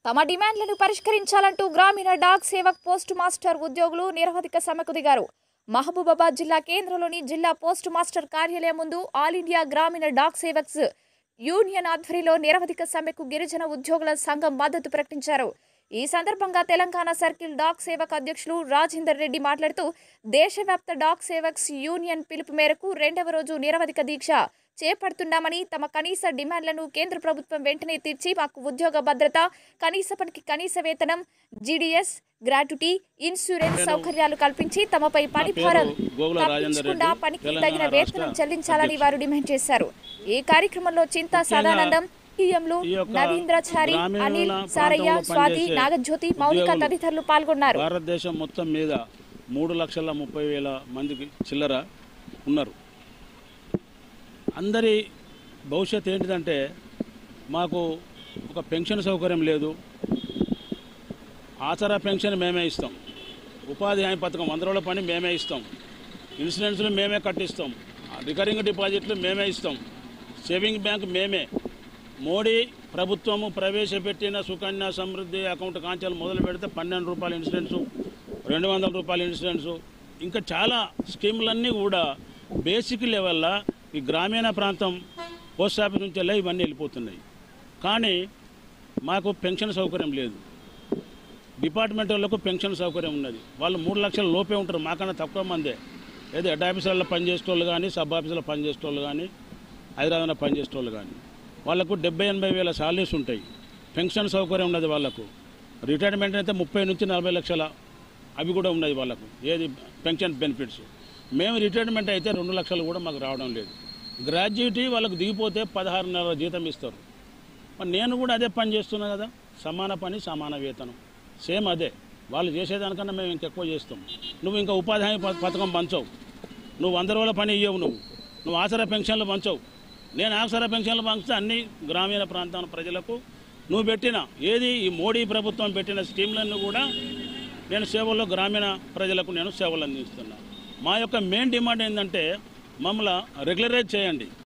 తమ డిమాండ్లను పరిష్కరించాలంటూ గ్రామీణ డాక్ సేవక్ పోస్ట్ మాస్టర్ ఉద్యోగులు నిరవధిక సమ్మెకు దిగారు. మహబూబాబాద్ జిల్లా కేంద్రంలోని జిల్లా పోస్ట్ మాస్టర్ కార్యాలయం ముందు ఆల్ ఇండియా గ్రామీణ డాక్ సేవక్స్ యూనియన్ ఆధ్వర్యంలో నిరవధిక సమ్మెకు గిరిజన ఉద్యోగుల సంఘం మద్దతు ప్రకటించారు. ఈ సందర్భంగా తెలంగాణ సర్కిల్ డాక్ సేవక్ అధ్యక్షులు రాజేందర్ రెడ్డి మాట్లాడుతూ దేశవ్యాప్త డాక్ సేవక్స్ యూనియన్ పిలుపు మేరకు రెండవ రోజు నిరవధిక దీక్ష చేపడుతున్నామని, తమ కనీస డిమాండ్లను కేంద్ర ప్రభుత్వం వెంటనే తీర్చి మాకు ఉద్యోగ భద్రత, కనీస పనికి కనీస వేతనం, జీడీఎస్, గ్రాట్యుటీ, ఇన్సూరెన్స్ సౌకర్యాలు కల్పించి తమపై పని భారం తప్పించకుండా పనికి తగిన వేతనం చెల్లించాలని వారు డిమాండ్ చేశారు. ఈ కార్యక్రమంలో చింతా సదానందం, టీఎంలు నవీంద్రాచారి, అనిల్, సారయ్య, స్వాతి, నాగజ్యోతి, మౌనిక తదితరులు పాల్గొన్నారు. భారతదేశం మొత్తం మీద 3,30,000 మందికి చిల్లర ఉన్నారు. అందరి భవిష్యత్తు ఏంటిదంటే మాకు ఒక పెన్షన్ సౌకర్యం లేదు. ఆసరా పెన్షన్ మేమే ఇస్తాం, ఉపాధి హామీ పథకం 100 రోజుల పని మేమే ఇస్తాం, ఇన్సూరెన్స్లు మేమే కట్టిస్తాం, రికరింగ్ డిపాజిట్లు మేమే ఇస్తాం, సేవింగ్ బ్యాంక్ మేమే. మోడీ ప్రభుత్వము ప్రవేశపెట్టిన సుకన్య సమృద్ధి అకౌంట్ కాంచాలు మొదలు పెడితే 12 రూపాయల ఇన్సూరెన్సు, 200 రూపాయల ఇన్సూరెన్సు, ఇంకా చాలా స్కీములన్నీ కూడా బేసిక్ లెవెల్లో ఈ గ్రామీణ ప్రాంతం పోస్ట్ ఆఫీస్ నుంచి ఇవన్నీ వెళ్ళిపోతున్నాయి. కానీ మాకు పెన్షన్ సౌకర్యం లేదు. డిపార్ట్మెంట్ వాళ్ళకు పెన్షన్ సౌకర్యం ఉన్నది. వాళ్ళు 3 లక్షల లోపే ఉంటారు, మాకన్నా తక్కువ మందే. ఏదో హెడ్ ఆఫీసర్లో పనిచేసేటోళ్ళు కానీ, సబ్ ఆఫీసులో పనిచేసేటోళ్ళు కానీ, హైదరాబాద్లో పనిచేసేటోళ్ళు కానీ వాళ్ళకు 70-80 వేల సాలరీస్ ఉంటాయి. పెన్షన్ సౌకర్యం ఉన్నది వాళ్ళకు. రిటైర్మెంట్ అయితే 30 నుంచి 40 లక్షల అవి కూడా ఉన్నది వాళ్ళకు, ఏది పెన్షన్ బెనిఫిట్స్. మేము రిటైర్మెంట్ అయితే 2 లక్షలు కూడా మాకు రావడం లేదు. గ్రాడ్యుయేటీ వాళ్ళకు దిగిపోతే 16 నెలల జీతం ఇస్తారు. మరి నేను కూడా అదే పని చేస్తున్నా కదా, సమాన పని సమాన వేతనం, సేమ్ అదే. వాళ్ళు చేసేదానికన్నా మేము ఇంకెక్కువ చేస్తాం. నువ్వు ఇంకా ఉపాధి హామీ పథకం పంచవు, నువ్వు 100 రోజుల పని ఇవ్వవు, నువ్వు ఆసరా పెన్షన్లు పంచవు. నేను ఆసరా పెన్షన్లు పంచితే అన్ని గ్రామీణ ప్రాంతాల ప్రజలకు నువ్వు పెట్టిన ఏది ఈ మోడీ ప్రభుత్వం పెట్టిన స్కీమ్లన్నీ కూడా నేను సేవల్లో గ్రామీణ ప్రజలకు నేను సేవలు అందిస్తున్నాను. మా యొక్క మెయిన్ డిమాండ్ ఏంటంటే మమ్మల్ని రెగ్యులరైజ్ చేయండి.